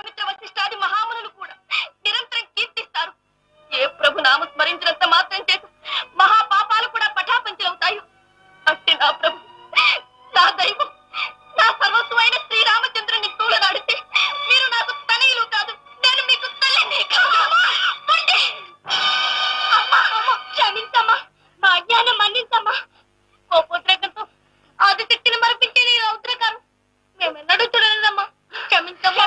విశ్వామిత్ర వశిష్ఠాది మహామునులు కూడా నిరంతరం కీర్తిస్తారు. ఏ ప్రభు నామ స్మరించినంత మాత్రం చేత మహాపాపాలు కూడా పటాపంచలవుతాయి. అట్టి నా ప్రభు, నా దైవం, నా సర్వస్వమైన శ్రీరామచంద్రుని తూలనాడితే మీరు నాకు తనయులు కాదు, నేను మీకు తల్లిని కాదు. క్షమించమ్మా, మా అజ్ఞానం మన్నించమ్మా. కోపోద్రేకంతో ఆదిశక్తిని మరపించే నీ రౌద్రకారం మేమెన్నడూ చూడలేదమ్మా. క్షమించమ్మా.